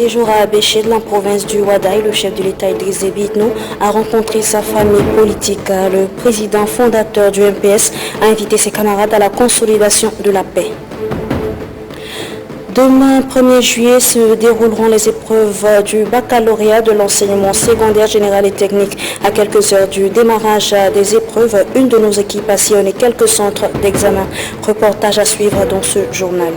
séjour à Abéché de la province du Ouadaï, le chef de l'État Idriss Déby Itno a rencontré sa famille politique. Le président fondateur du MPS a invité ses camarades à la consolidation de la paix. Demain, 1er juillet, se dérouleront les épreuves du baccalauréat de l'enseignement secondaire général et technique. À quelques heures du démarrage des épreuves, une de nos équipes a sillonné quelques centres d'examen. Reportage à suivre dans ce journal.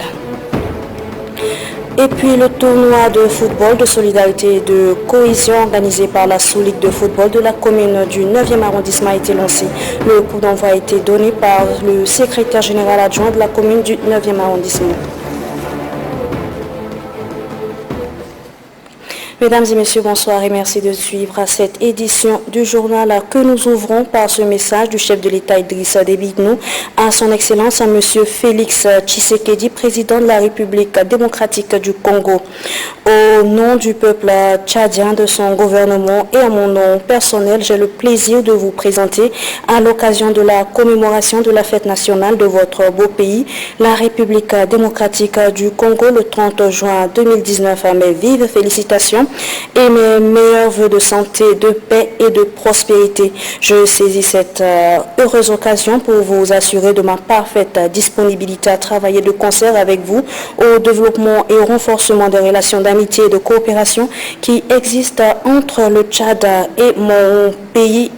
Et puis le tournoi de football de solidarité et de cohésion organisé par la sous-ligue de football de la commune du 9e arrondissement a été lancé. Le coup d'envoi a été donné par le secrétaire général adjoint de la commune du 9e arrondissement. Mesdames et messieurs, bonsoir et merci de suivre cette édition du journal que nous ouvrons par ce message du chef de l'État Idriss Déby Itno à son Excellence à Monsieur Félix Tshisekedi, président de la République démocratique du Congo. Au nom du peuple tchadien, de son gouvernement et à mon nom personnel, j'ai le plaisir de vous présenter à l'occasion de la commémoration de la fête nationale de votre beau pays, la République démocratique du Congo, le 30 juin 2019. Mes vives félicitations et mes meilleurs vœux de santé, de paix et de prospérité. Je saisis cette heureuse occasion pour vous assurer de ma parfaite disponibilité à travailler de concert avec vous au développement et au renforcement des relations d'amitié et de coopération qui existent entre le Tchad et mon pays,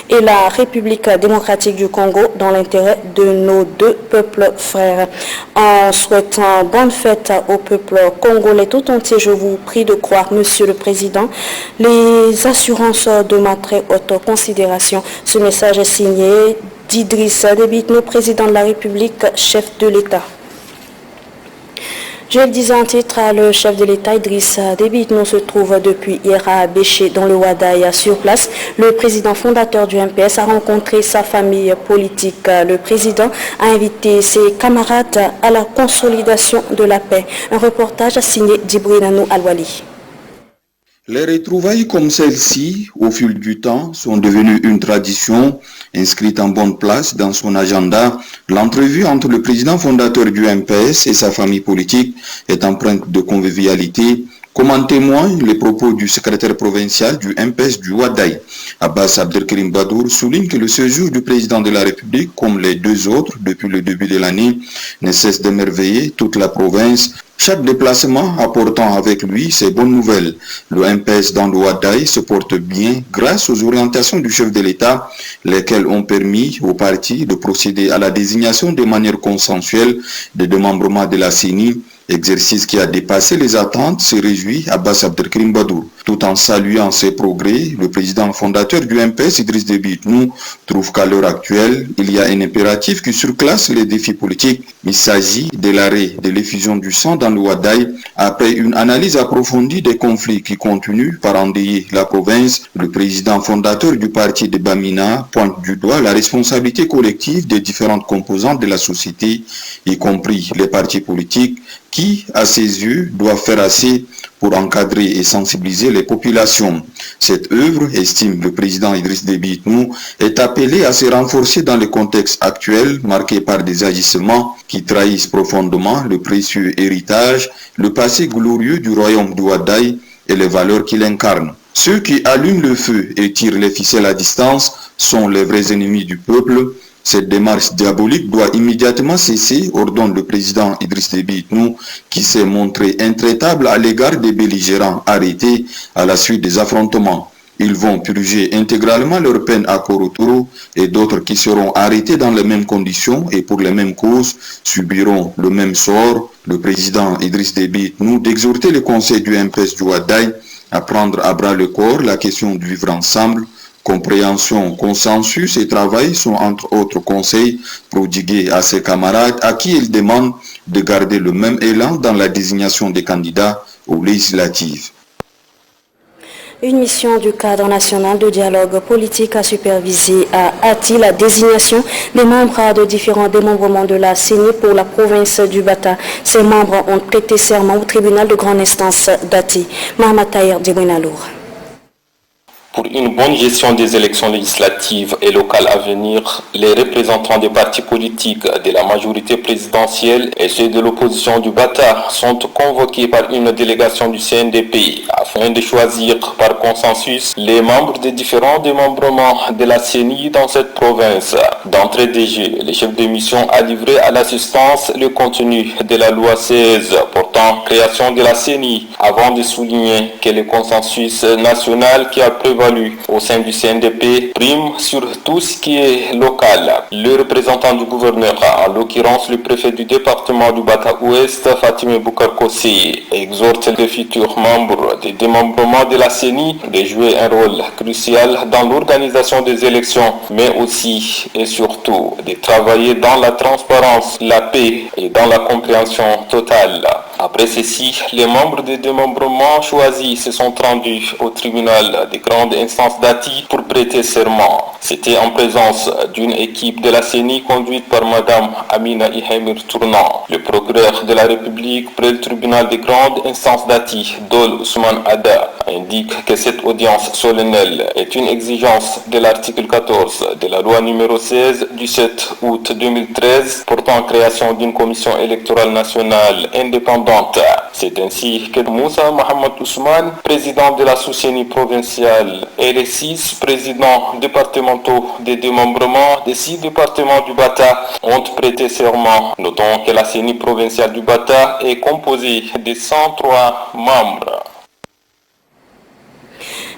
et la République démocratique du Congo dans l'intérêt de nos deux peuples frères. En souhaitant bonne fête au peuple congolais tout entier, je vous prie de croire, Monsieur le Président, les assurances de ma très haute considération. Ce message est signé d'Idriss Déby Itno, président de la République, chef de l'État. Je le disais en titre, le chef de l'État Idriss Déby Itno se trouve depuis hier à Abéché dans le Ouadaï. Sur place, le président fondateur du MPS a rencontré sa famille politique. Le président a invité ses camarades à la consolidation de la paix. Un reportage signé d'Ibrahim Alwali. Les retrouvailles comme celle-ci, au fil du temps, sont devenues une tradition inscrite en bonne place dans son agenda. L'entrevue entre le président fondateur du MPS et sa famille politique est empreinte de convivialité, comme en témoignent les propos du secrétaire provincial du MPS du Ouadaï. Abbas Abdelkarim Badour souligne que le séjour du président de la République, comme les deux autres depuis le début de l'année, ne cesse d'émerveiller toute la province. Chaque déplacement apportant avec lui ses bonnes nouvelles. Le MPS dans le Ouadaï se porte bien grâce aux orientations du chef de l'État, lesquelles ont permis au parti de procéder à la désignation de manière consensuelle des démembrements de la CENI, exercice qui a dépassé les attentes, se réjouit Abbas Abdelkarim Badour. Tout en saluant ces progrès, le président fondateur du MPS, Idriss Déby Itno, trouve qu'à l'heure actuelle, il y a un impératif qui surclasse les défis politiques. Il s'agit de l'arrêt de l'effusion du sang dans le Ouadaï. Après une analyse approfondie des conflits qui continuent par endeuiller la province, le président fondateur du parti de Bamina pointe du doigt la responsabilité collective des différentes composantes de la société, y compris les partis politiques, qui, à ses yeux, doivent faire assez pour encadrer et sensibiliser les populations. Cette œuvre, estime le président Idriss Déby Itno, est appelée à se renforcer dans le contexte actuel marqué par des agissements qui trahissent profondément le précieux héritage, le passé glorieux du royaume du Ouadaï et les valeurs qu'il incarne. Ceux qui allument le feu et tirent les ficelles à distance sont les vrais ennemis du peuple. Cette démarche diabolique doit immédiatement cesser, ordonne le président Idriss Déby Itno, qui s'est montré intraitable à l'égard des belligérants arrêtés à la suite des affrontements. Ils vont purger intégralement leur peine à Korotoro et d'autres qui seront arrêtés dans les mêmes conditions et pour les mêmes causes subiront le même sort. Le président Idriss Déby Itno d'exhorter le conseil du MPS du Ouadaï à prendre à bras le corps la question du vivre ensemble. Compréhension, consensus et travail sont entre autres conseils prodigués à ses camarades à qui il demande de garder le même élan dans la désignation des candidats aux législatives. Une mission du cadre national de dialogue politique a supervisé à Ati la désignation des membres de différents démembrements de la CENI pour la province du Bata. Ces membres ont prêté serment au tribunal de grande instance d'Ati. Mahmataïr Dibouinalour. Pour une bonne gestion des élections législatives et locales à venir, les représentants des partis politiques de la majorité présidentielle et ceux de l'opposition du Bata sont convoqués par une délégation du CNDP afin de choisir par consensus les membres des différents démembrements de la CENI dans cette province. D'entrée de jeu, le chef de mission a livré à l'assistance le contenu de la loi 16 portant création de la CENI avant de souligner que le consensus national qui a prévalu au sein du CNDP prime sur tout ce qui est local. Le représentant du gouverneur, en l'occurrence le préfet du département du Bata-Ouest, Fatime Boukar Kossi, exhorte les futurs membres des démembrements de la CENI de jouer un rôle crucial dans l'organisation des élections, mais aussi et surtout de travailler dans la transparence, la paix et dans la compréhension totale. Après ceci, les membres des démembrements choisis se sont rendus au tribunal de grande instance d'Ati pour prêter serment. C'était en présence d'une équipe de la CENI conduite par Madame Amina Ihemir Tournant. Le procureur de la République près le tribunal de grande instance d'Ati, Dol Ousmane Ada, indique que cette audience solennelle est une exigence de l'article 14 de la loi numéro 16 du 7 août 2013 portant création d'une commission électorale nationale indépendante. C'est ainsi que Moussa Mohamed Ousmane, président de la sous-CENI provinciale, et les 6 présidents départementaux des démembrements des 6 départements du Bata ont prêté serment. Notons que la CENI provinciale du Bata est composée de 103 membres.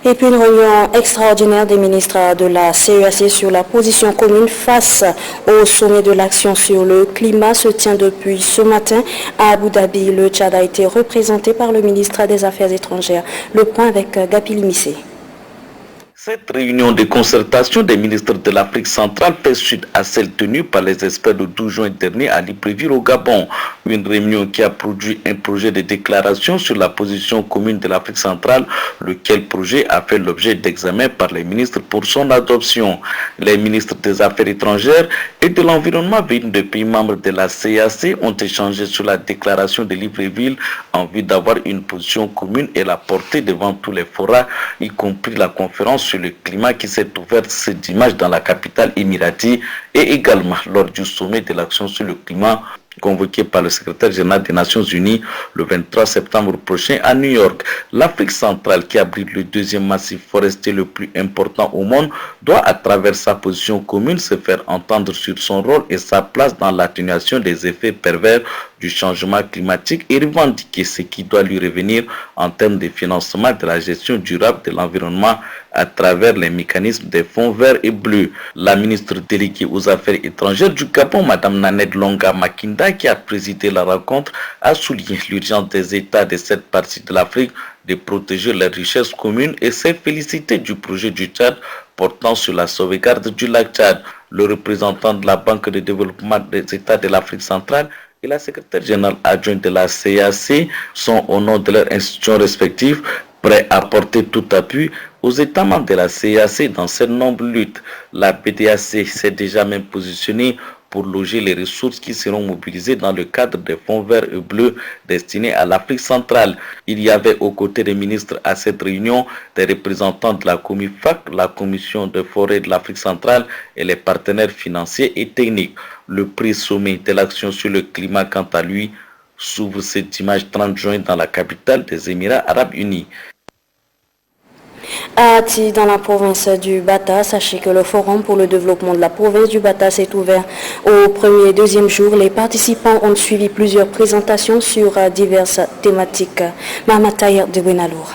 Et puis une réunion extraordinaire des ministres de la CEAC sur la position commune face au sommet de l'action sur le climat se tient depuis ce matin à Abu Dhabi. Le Tchad a été représenté par le ministre des Affaires étrangères. Le point avec Gapili Missé. Cette réunion de concertation des ministres de l'Afrique centrale fait suite à celle tenue par les experts le 12 juin dernier à Libreville au Gabon. Une réunion qui a produit un projet de déclaration sur la position commune de l'Afrique centrale, lequel projet a fait l'objet d'examen par les ministres pour son adoption. Les ministres des Affaires étrangères et de l'Environnement venus de pays membres de la CAC ont échangé sur la déclaration de Libreville en vue d'avoir une position commune et la porter devant tous les forats, y compris la conférence sur le climat qui s'est ouverte ce dimanche dans la capitale émirati et également lors du sommet de l'action sur le climat convoqué par le secrétaire général des Nations Unies le 23 septembre prochain à New York. L'Afrique centrale, qui abrite le deuxième massif forestier le plus important au monde, doit à travers sa position commune se faire entendre sur son rôle et sa place dans l'atténuation des effets pervers du changement climatique et revendiquer ce qui doit lui revenir en termes de financement de la gestion durable de l'environnement à travers les mécanismes des fonds verts et bleus. La ministre déléguée aux Affaires étrangères du Gabon, Mme Nanette Longa Makinda, qui a présidé la rencontre, a souligné l'urgence des États de cette partie de l'Afrique de protéger leurs richesses communes et s'est félicité du projet du Tchad portant sur la sauvegarde du lac Tchad. Le représentant de la Banque de développement des États de l'Afrique centrale et la secrétaire générale adjointe de la CAC sont au nom de leurs institutions respectives prêts à apporter tout appui aux États membres de la CAC dans cette noble lutte. La BDAC s'est déjà même positionnée pour loger les ressources qui seront mobilisées dans le cadre des fonds verts et bleus destinés à l'Afrique centrale. Il y avait aux côtés des ministres à cette réunion des représentants de la COMIFAC, la Commission de forêt de l'Afrique centrale et les partenaires financiers et techniques. Le prix sommet de l'action sur le climat, quant à lui, s'ouvre ce dimanche 30 juin dans la capitale des Émirats arabes unis. À Ati, dans la province du Bata, sachez que le Forum pour le développement de la province du Bata s'est ouvert au premier et deuxième jour. Les participants ont suivi plusieurs présentations sur diverses thématiques. Mahamataïr de Benalour.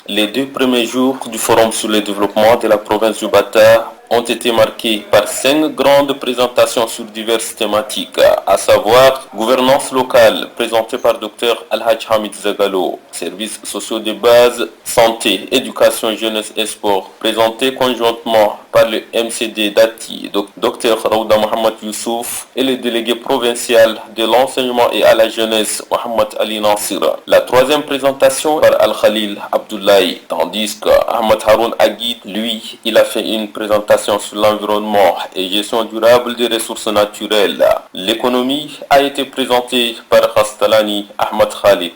Les 2 premiers jours du Forum sur le développement de la province du Bata ont été marqués par 5 grandes présentations sur diverses thématiques, à savoir gouvernance locale présentée par Dr Alhaj Hamid Zagalo, services sociaux de base, santé, éducation, jeunesse et sport, présenté conjointement par le MCD d'Ati, Dr Raouda Mohamed Youssouf, et le délégué provincial de l'enseignement et à la jeunesse, Mohamed Ali Nassir. La 3e présentation par Al-Khalil Abdoulaye, tandis que Ahmed Haroun Aguid, lui, il a fait une présentation sur l'environnement et gestion durable des ressources naturelles. L'économie a été présentée par Rastalani Ahmed Khalid.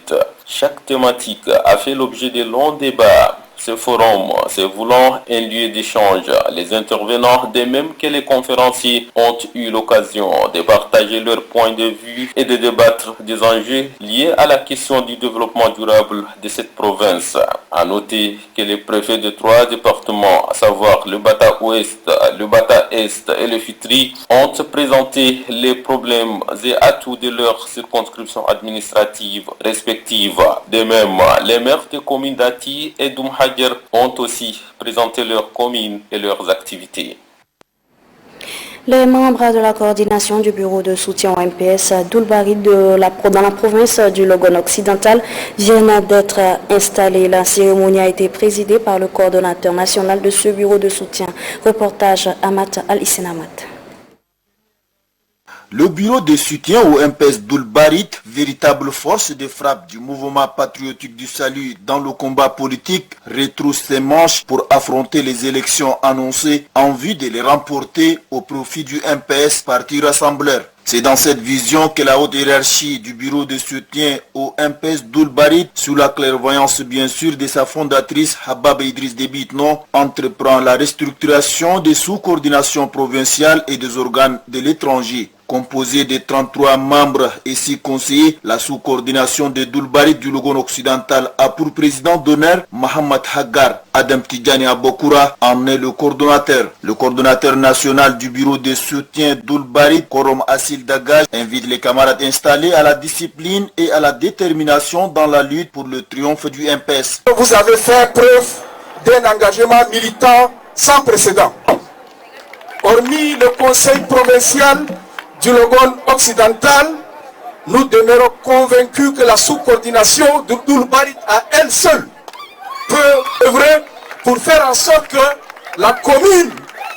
Chaque thématique a fait l'objet de longs débats Ce forum se voulant un lieu d'échange, les intervenants, de même que les conférenciers, ont eu l'occasion de partager leurs points de vue et de débattre des enjeux liés à la question du développement durable de cette province. À noter que les préfets de 3 départements, à savoir le Bata Ouest, le Bata Est et le Fitri, ont présenté les problèmes et atouts de leurs circonscriptions administratives respectives. De même, les maires des communes d'Ati et d'Oumhadir ont aussi présenté leurs communes et leurs activités. Les membres de la coordination du bureau de soutien au MPS d'Oulbari dans la province du Logone occidental viennent d'être installés. La cérémonie a été présidée par le coordonnateur national de ce bureau de soutien. Reportage Amat Al-Issenamat. Le bureau de soutien au MPS d'Oulbarit, véritable force de frappe du mouvement patriotique du salut dans le combat politique, retrousse ses manches pour affronter les élections annoncées en vue de les remporter au profit du MPS, parti rassembleur. C'est dans cette vision que la haute hiérarchie du bureau de soutien au MPS d'Oulbarit, sous la clairvoyance bien sûr de sa fondatrice Habab Idriss Déby Itno, entreprend la restructuration des sous-coordinations provinciales et des organes de l'étranger. Composée de 33 membres et 6 conseillers, la sous-coordination de Doulbarit du Logone occidental a pour président d'honneur Mohamed Haggar. Adam Tidjani Abokoura en est le coordonnateur. Le coordonnateur national du bureau de soutien d'Oulbarit, Korom Assil Dagaj, invite les camarades installés à la discipline et à la détermination dans la lutte pour le triomphe du MPS. Vous avez fait preuve d'un engagement militant sans précédent. Hormis le conseil provincial du Logone occidental, nous demeurons convaincus que la sous-coordination de Doulbarit à elle seule peut œuvrer pour faire en sorte que la commune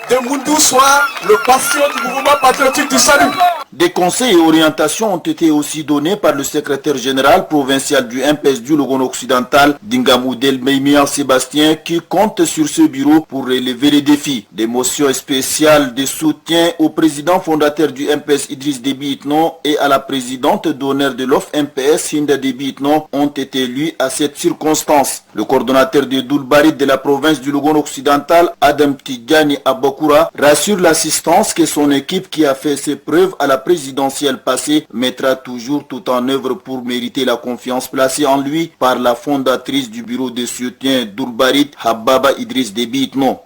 de Moundou soit le bastion du mouvement patriotique du salut. Des conseils et orientations ont été aussi donnés par le secrétaire général provincial du MPS du Logone occidental, Dingamoudel Meimian Sébastien, qui compte sur ce bureau pour relever les défis. Des motions spéciales de soutien au président fondateur du MPS Idriss Déby Itno et à la présidente d'honneur de l'OF MPS Hinda Déby Itno ont été lues à cette circonstance. Le coordonnateur de Doulbarit de la province du Logone occidental, Adam Tidjani Abokoura, rassure l'assistance que son équipe qui a fait ses preuves à la présidentielle passée mettra toujours tout en œuvre pour mériter la confiance placée en lui par la fondatrice du bureau de soutien d'Oulbarit, Hababa Idriss Déby Itno.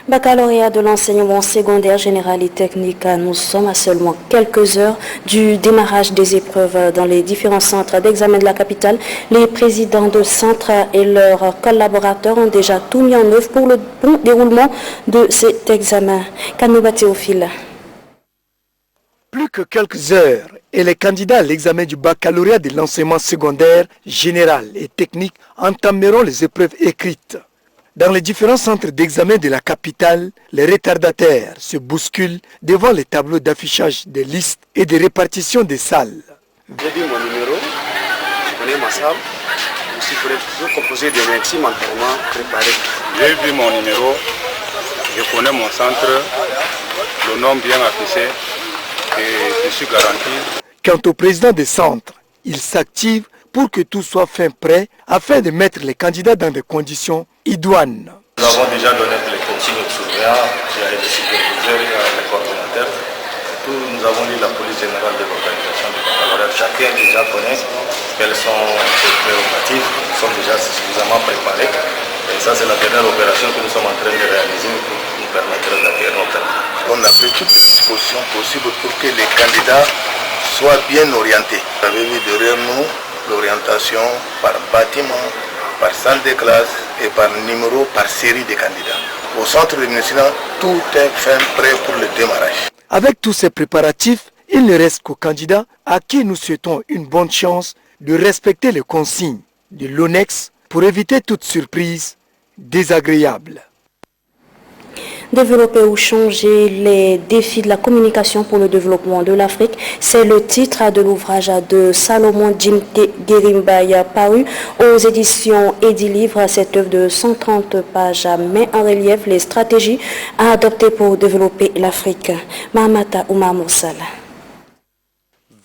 Baccalauréat de l'enseignement secondaire général et technique, nous sommes à seulement quelques heures du démarrage des épreuves dans les différents centres d'examen de la capitale. Les présidents de centres et leurs collaborateurs ont déjà tout mis en œuvre pour le bon déroulement de cet examen. Kanouba Théophile. Plus que quelques heures et les candidats à l'examen du baccalauréat de l'enseignement secondaire général et technique entameront les épreuves écrites. Dans les différents centres d'examen de la capitale, les retardataires se bousculent devant les tableaux d'affichage des listes et de répartition des salles. J'ai dit mon numéro, je connais ma salle, je suis toujours composé de 26 mentalement préparés. J'ai vu mon numéro, je connais mon centre, le nom bien affiché et je suis garanti. Quant au président des centres, il s'active pour que tout soit fait prêt afin de mettre les candidats dans des conditions idoines. Nous avons déjà donné les consignes aux surveillants, il y a les superviseurs, il y a les coordonnateurs. Nous avons dit la police générale de l'organisation du baccalauréat. Chacun déjà connaît quelles sont ses prérogatives. Nous sommes déjà suffisamment préparés. Et ça, c'est la dernière opération que nous sommes en train de réaliser pour nous permettre d'acquérir nos candidats. On a pris toutes les dispositions possibles pour que les candidats soient bien orientés. Vous avez vu derrière nous l'orientation par bâtiment, par salle de classe et par numéro, par série de candidats. Au centre de Messina, tout est fait prêt pour le démarrage. Avec tous ces préparatifs, il ne reste qu'aux candidats à qui nous souhaitons une bonne chance de respecter les consignes de l'ONEX pour éviter toute surprise désagréable. Développer ou changer les défis de la communication pour le développement de l'Afrique, c'est le titre de l'ouvrage de Salomon Jimke Gerimbaya paru aux éditions Edilivre. Cette œuvre de 130 pages met en relief les stratégies à adopter pour développer l'Afrique. Mahamata Oumar Moursala.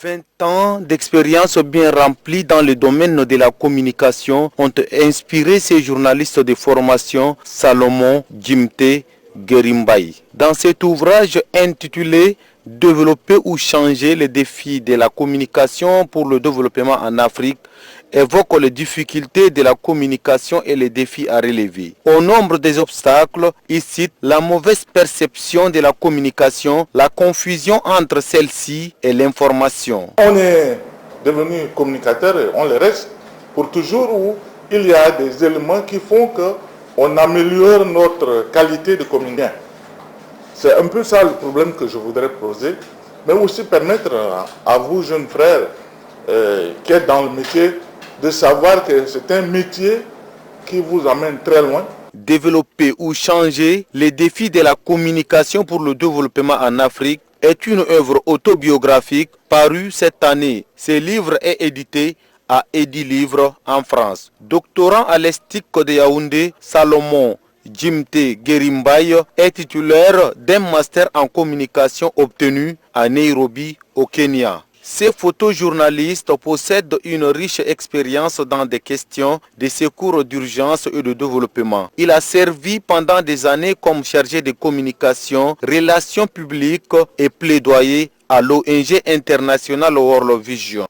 20 ans d'expérience bien remplis dans le domaine de la communication ont inspiré ces journalistes de formation Salomon Jimte Gerimbaï. Dans cet ouvrage intitulé « Développer ou changer les défis de la communication pour le développement en Afrique », évoque les difficultés de la communication et les défis à relever. Au nombre des obstacles, il cite la mauvaise perception de la communication, la confusion entre celle-ci et l'information. On est devenu communicateur et on le reste pour toujours, où il y a des éléments qui font qu'on améliore notre qualité de communicant. C'est un peu ça le problème que je voudrais poser, mais aussi permettre à vous, jeunes frères, qui êtes dans le métier, de savoir que c'est un métier qui vous amène très loin. Développer ou changer les défis de la communication pour le développement en Afrique est une œuvre autobiographique parue cette année. Ce livre est édité à Edilivre en France. Doctorant à l'ESTIC de Yaoundé, Salomon Jimte Gerimbaï est titulaire d'un master en communication obtenu à Nairobi, au Kenya. Ces photojournalistes possèdent une riche expérience dans des questions de secours d'urgence et de développement. Il a servi pendant des années comme chargé de communication, relations publiques et plaidoyer à l'ONG internationale World Vision.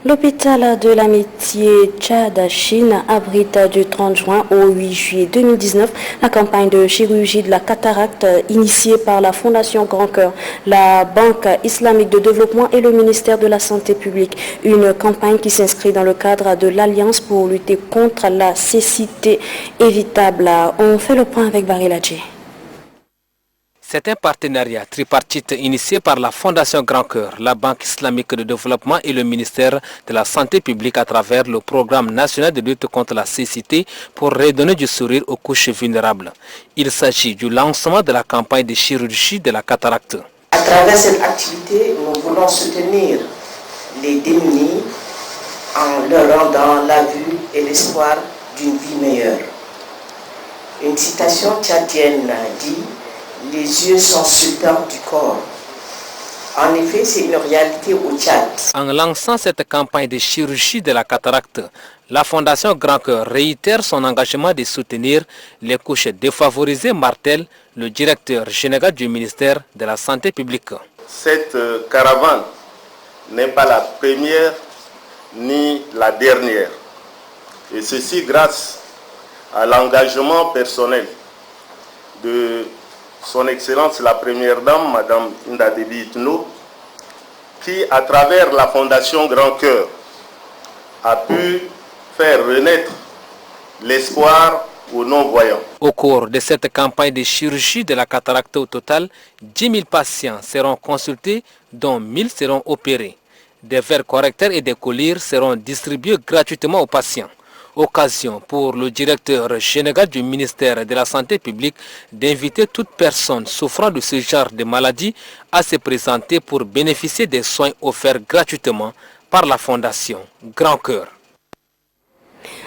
L'hôpital de l'amitié Tchad-Chine abrite du 30 juin au 8 juillet 2019 la campagne de chirurgie de la cataracte initiée par la Fondation Grand Cœur, la Banque islamique de développement et le ministère de la Santé publique. Une campagne qui s'inscrit dans le cadre de l'Alliance pour lutter contre la cécité évitable. On fait le point avec Barry Ladji. C'est un partenariat tripartite initié par la Fondation Grand Cœur, la Banque islamique de développement et le ministère de la Santé publique à travers le programme national de lutte contre la cécité pour redonner du sourire aux couches vulnérables. Il s'agit du lancement de la campagne de chirurgie de la cataracte. À travers cette activité, nous voulons soutenir les démunis en leur rendant la vue et l'espoir d'une vie meilleure. Une citation tchadienne dit: les yeux sont sultans du corps. En effet, c'est une réalité au Tchad. En lançant cette campagne de chirurgie de la cataracte, la Fondation Grand Cœur réitère son engagement de soutenir les couches défavorisées, martèle le directeur général du ministère de la Santé publique. Cette caravane n'est pas la première ni la dernière. Et ceci grâce à l'engagement personnel de Son Excellence la Première Dame, Madame Nda Debi Itno, qui, à travers la Fondation Grand Cœur, a pu faire renaître l'espoir aux non-voyants. Au cours de cette campagne de chirurgie de la cataracte, au total, 10 000 patients seront consultés, dont 1000 seront opérés. Des verres correcteurs et des collyres seront distribués gratuitement aux patients. Occasion pour le directeur général du ministère de la Santé publique d'inviter toute personne souffrant de ce genre de maladie à se présenter pour bénéficier des soins offerts gratuitement par la Fondation Grand Cœur.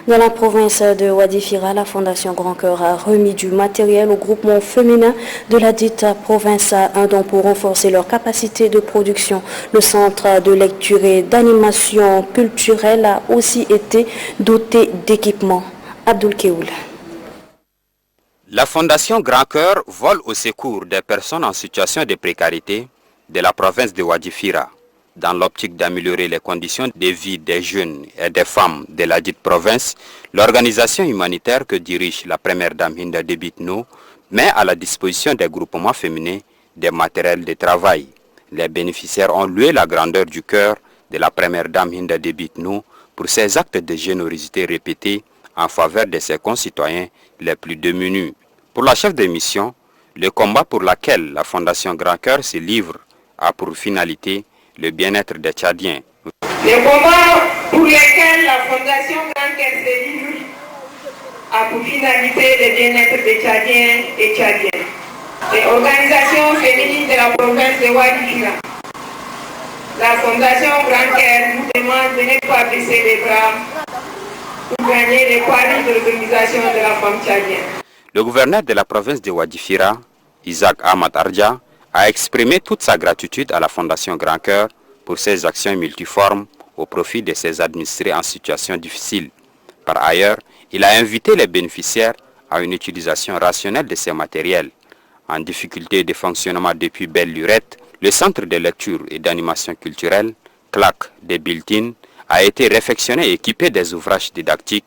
Dans la province de Wadifira, la Fondation Grand Cœur a remis du matériel au groupement féminin de la dite province, un don pour renforcer leur capacité de production. Le centre de lecture et d'animation culturelle a aussi été doté d'équipements. Abdoul Keoul. La Fondation Grand Cœur vole au secours des personnes en situation de précarité de la province de Wadifira. Dans l'optique d'améliorer les conditions de vie des jeunes et des femmes de la dite province, l'organisation humanitaire que dirige la première dame Hinda Debi Itno met à la disposition des groupements féminins des matériels de travail. Les bénéficiaires ont loué la grandeur du cœur de la première dame Hinda Debi Itno pour ses actes de générosité répétés en faveur de ses concitoyens les plus démunis. Pour la chef de mission, le combat pour lequel la Fondation Grand Cœur se livre a pour finalité le bien-être des Tchadiens. Le combat pour lequel la Fondation Grand Cœur se livre a pour finalité le bien-être des Tchadiens et Tchadiennes. Les organisations féminines de la province de Wadifira, la Fondation Grand Cœur nous demande de ne pas baisser les bras pour gagner les paris de l'organisation de la femme tchadienne. Le gouverneur de la province de Wadifira, Isaac Ahmad Ardja, a exprimé toute sa gratitude à la Fondation Grand Cœur pour ses actions multiformes au profit de ses administrés en situation difficile. Par ailleurs, il a invité les bénéficiaires à une utilisation rationnelle de ces matériels. En difficulté de fonctionnement depuis belle lurette, le centre de lecture et d'animation culturelle, CLAC des Bulletins, a été réfectionné et équipé des ouvrages didactiques,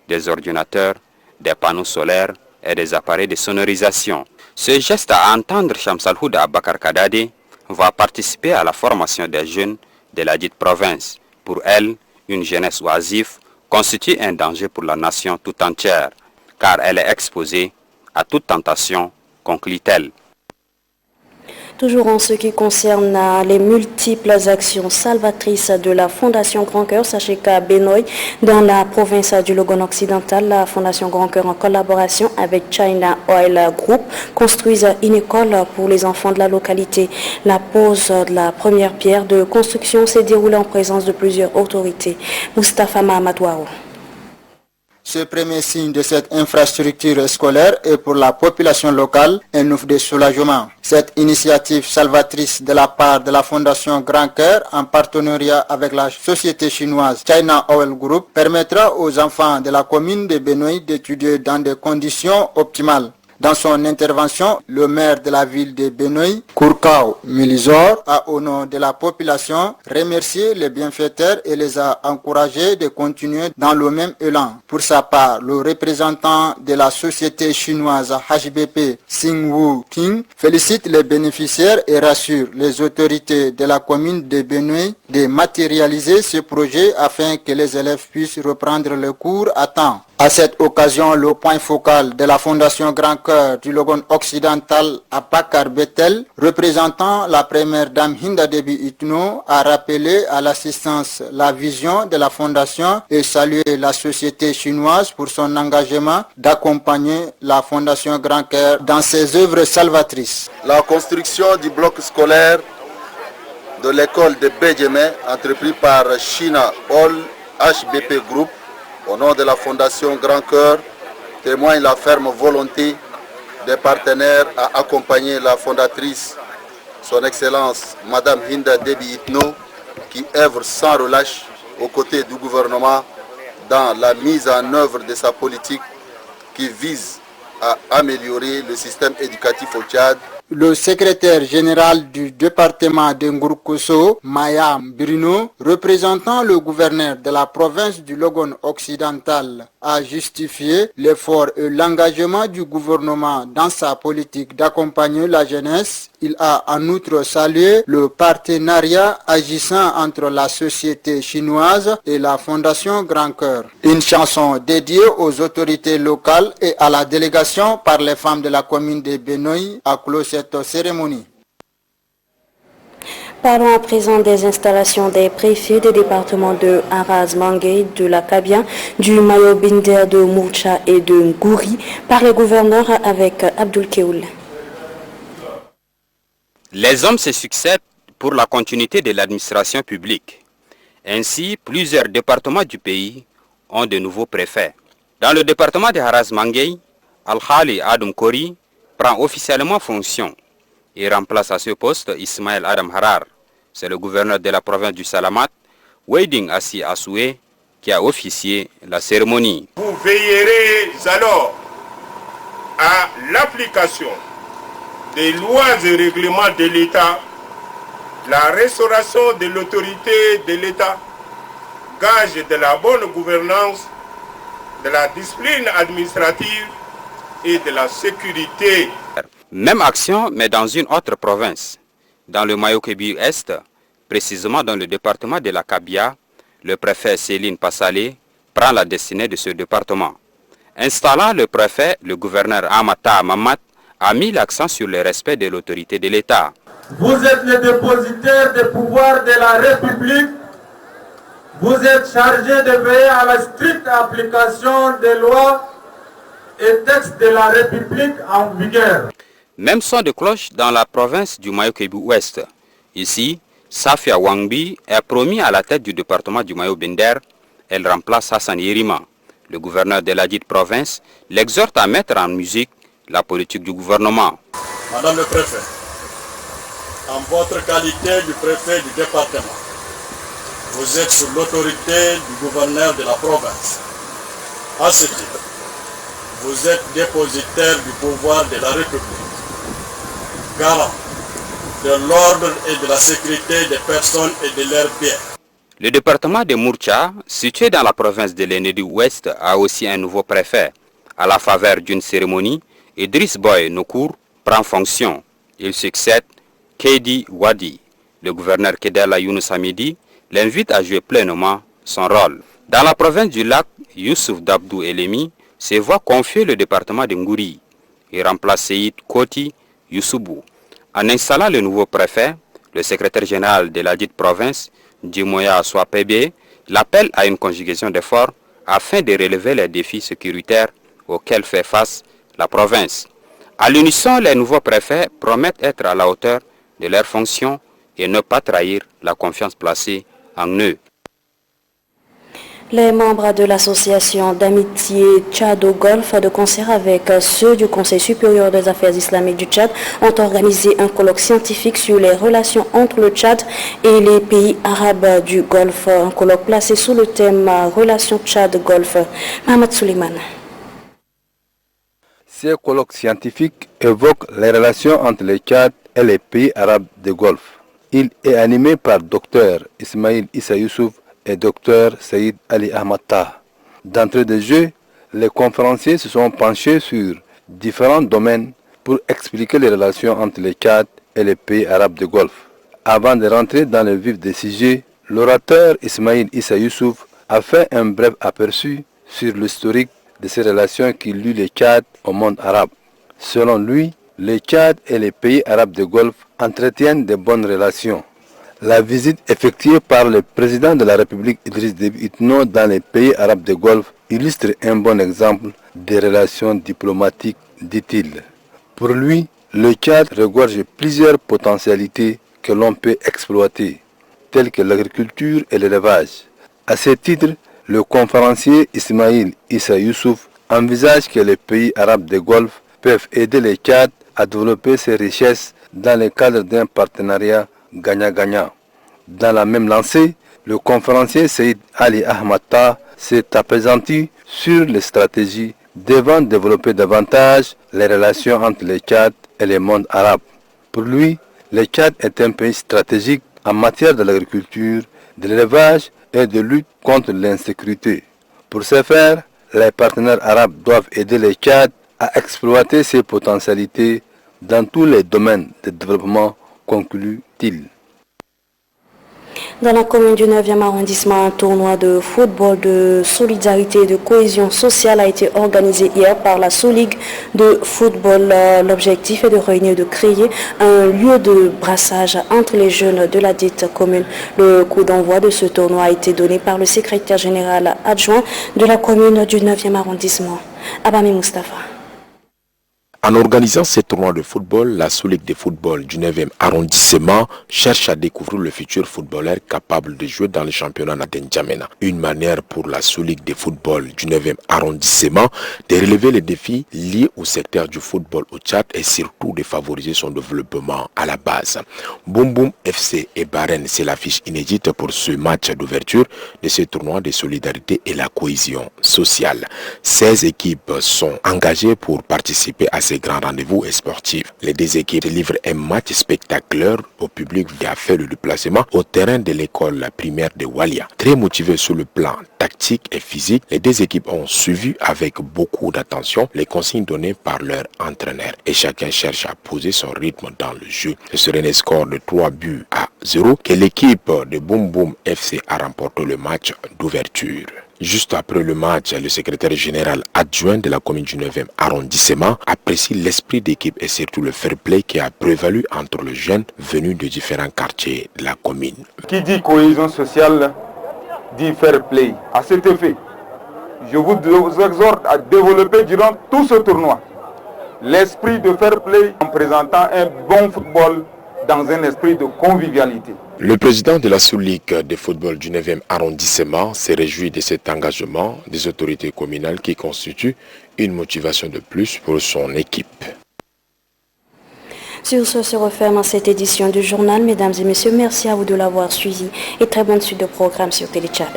des ordinateurs, des panneaux solaires et des appareils de sonorisation. Ce geste à entendre Shamsal Houda Abakar Kadade va participer à la formation des jeunes de la dite province. Pour elle, une jeunesse oisive constitue un danger pour la nation tout entière, car elle est exposée à toute tentation, conclut-elle. Toujours en ce qui concerne les multiples actions salvatrices de la Fondation Grand Cœur, sachez qu'à Benoît, dans la province du Logone occidental, la Fondation Grand Cœur, en collaboration avec China Oil Group, construise une école pour les enfants de la localité. La pose de la première pierre de construction s'est déroulée en présence de plusieurs autorités. Moustapha Mahamadouaro. Ce premier signe de cette infrastructure scolaire est pour la population locale un ouf de soulagement. Cette initiative salvatrice de la part de la Fondation Grand Cœur en partenariat avec la société chinoise China Oil Group permettra aux enfants de la commune de Benoît d'étudier dans des conditions optimales. Dans son intervention, le maire de la ville de Benoît, Kourkao Milizor, a au nom de la population remercié les bienfaiteurs et les a encouragés de continuer dans le même élan. Pour sa part, le représentant de la société chinoise HBP, Sing-Woo King, félicite les bénéficiaires et rassure les autorités de la commune de Benoît de matérialiser ce projet afin que les élèves puissent reprendre le cours à temps. À cette occasion, le point focal de la Fondation Grand Cœur du Logone occidental, Abakar Betel, représentant la première dame Hinda Debi Itno, a rappelé à l'assistance la vision de la Fondation et salué la société chinoise pour son engagement d'accompagner la Fondation Grand Cœur dans ses œuvres salvatrices. La construction du bloc scolaire de l'école de Bédjemé, entrepris par China Oil HBP Group, au nom de la Fondation Grand Cœur, témoigne la ferme volonté des partenaires à accompagner la fondatrice, son Excellence Madame Hinda Debi Itno, qui œuvre sans relâche aux côtés du gouvernement dans la mise en œuvre de sa politique qui vise à améliorer le système éducatif au Tchad. Le secrétaire général du département de Ngourkousso, Maya Bruno, représentant le gouverneur de la province du Logone occidental, a justifié l'effort et l'engagement du gouvernement dans sa politique d'accompagner la jeunesse. Il a en outre salué le partenariat agissant entre la société chinoise et la Fondation Grand Cœur. Une chanson dédiée aux autorités locales et à la délégation par les femmes de la commune de Benoît a clos cette cérémonie. Parlons à présent des installations des préfets des départements de Aras Mangué, de la Kabia, du Mayo Binder, de Mourcha et de Ngouri par les gouverneurs avec Abdul Keoul. Les hommes se succèdent pour la continuité de l'administration publique. Ainsi, plusieurs départements du pays ont de nouveaux préfets. Dans le département de Aras Mangué, Al-Khali Adam Kori prend officiellement fonction et remplace à ce poste Ismaël Adam Harar. C'est le gouverneur de la province du Salamat, Weiding Assi Assoué, qui a officié la cérémonie. Vous veillerez alors à l'application des lois et règlements de l'État, la restauration de l'autorité de l'État, gage de la bonne gouvernance, de la discipline administrative et de la sécurité. Même action, mais dans une autre province. Dans le Mayo-Kébi-Est, précisément dans le département de la Kabia, le préfet Céline Passalé prend la destinée de ce département. Installant le préfet, le gouverneur Amata Mamat a mis l'accent sur le respect de l'autorité de l'État. Vous êtes le dépositaire des pouvoirs de la République. Vous êtes chargé de veiller à la stricte application des lois et textes de la République en vigueur. Même son de cloche dans la province du Mayo-Kébi-Ouest. Ici, Safia Wangbi est promis à la tête du département du Mayo-Binder. Elle remplace Hassan Yerima. Le gouverneur de la dite province l'exhorte à mettre en musique la politique du gouvernement. Madame le préfet, en votre qualité de préfet du département, vous êtes sous l'autorité du gouverneur de la province. À ce titre, vous êtes dépositaire du pouvoir de la République, garant de l'ordre et de la sécurité des personnes et de leurs biens. Le département de Mourcha, situé dans la province de l'Enedi-Ouest, a aussi un nouveau préfet. À la faveur d'une cérémonie, Idriss Boy Nokour prend fonction. Il succède Kedi Wadi. Le gouverneur Kedela Younous Hamidi l'invite à jouer pleinement son rôle. Dans la province du Lac, Youssouf Dabdou Elemi se voit confier le département de Ngouri. Il remplace Seïd Koti Youssoubou. En installant le nouveau préfet, le secrétaire général de la dite province, Djimoya Swapebe, l'appelle à une conjugaison d'efforts afin de relever les défis sécuritaires auxquels fait face la province. À l'unisson, les nouveaux préfets promettent être à la hauteur de leurs fonctions et ne pas trahir la confiance placée en eux. Les membres de l'association d'amitié Tchad-Golfe, de concert avec ceux du Conseil supérieur des affaires islamiques du Tchad, ont organisé un colloque scientifique sur les relations entre le Tchad et les pays arabes du Golfe. Un colloque placé sous le thème Relations Tchad-Golfe. Mohamed Souleiman. Ce colloque scientifique évoque les relations entre le Tchad et les pays arabes du Golfe. Il est animé par Dr Ismail Issa Youssouf et Dr Saïd Ali Ahmad Taha. D'entrée de jeu, les conférenciers se sont penchés sur différents domaines pour expliquer les relations entre le Tchad et les pays arabes du Golfe. Avant de rentrer dans le vif des sujets, l'orateur Ismail Issa Youssouf a fait un bref aperçu sur l'historique de ces relations qui lient le Tchad au monde arabe. Selon lui, le Tchad et les pays arabes du Golfe entretiennent de bonnes relations. La visite effectuée par le président de la République Idriss Déby Itno dans les pays arabes du Golfe illustre un bon exemple des relations diplomatiques, dit-il. Pour lui, le Tchad regorge plusieurs potentialités que l'on peut exploiter, telles que l'agriculture et l'élevage. À ce titre, le conférencier Ismail Issa Youssouf envisage que les pays arabes du Golfe peuvent aider le Tchad à développer ses richesses dans le cadre d'un partenariat gagnant-gagnant. Dans la même lancée, le conférencier Saïd Ali Ahmad Taha s'est appesanti sur les stratégies devant développer davantage les relations entre le Tchad et le monde arabe. Pour lui, le Tchad est un pays stratégique en matière de l'agriculture, de l'élevage et de lutte contre l'insécurité. Pour ce faire, les partenaires arabes doivent aider le Tchad à exploiter ses potentialités dans tous les domaines de développement, conclut-il. Dans la commune du 9e arrondissement, un tournoi de football de solidarité et de cohésion sociale a été organisé hier par la Soligue de football. L'objectif est de réunir, de créer un lieu de brassage entre les jeunes de la dite commune. Le coup d'envoi de ce tournoi a été donné par le secrétaire général adjoint de la commune du 9e arrondissement, Abami Mustafa. En organisant ce tournoi de football, la Soligue de football du 9e arrondissement cherche à découvrir le futur footballeur capable de jouer dans le championnat N'Djamena. Une manière pour la Soligue de football du 9e arrondissement de relever les défis liés au secteur du football au Tchad et surtout de favoriser son développement à la base. Boum Boum FC et Baren, c'est l'affiche inédite pour ce match d'ouverture de ce tournoi de solidarité et la cohésion sociale. 16 équipes sont engagées pour participer à ces grands rendez-vous sportifs. Les deux équipes livrent un match spectaculaire au public qui a fait le déplacement au terrain de l'école primaire de Walia. Très motivés sur le plan tactique et physique, les deux équipes ont suivi avec beaucoup d'attention les consignes données par leur entraîneur et chacun cherche à poser son rythme dans le jeu. Ce serait un score de 3-0 que l'équipe de Boum Boum FC a remporté le match d'ouverture. Juste après le match, le secrétaire général adjoint de la commune du 9e arrondissement apprécie l'esprit d'équipe et surtout le fair play qui a prévalu entre les jeunes venus de différents quartiers de la commune. Qui dit cohésion sociale dit fair play. À cet effet, je vous exhorte à développer durant tout ce tournoi l'esprit de fair play en présentant un bon football dans un esprit de convivialité. Le président de la Soligue de football du 9e arrondissement s'est réjoui de cet engagement des autorités communales qui constitue une motivation de plus pour son équipe. Sur ce se referme cette édition du journal. Mesdames et messieurs, merci à vous de l'avoir suivi et très bonne suite de programme sur Télé Tchad.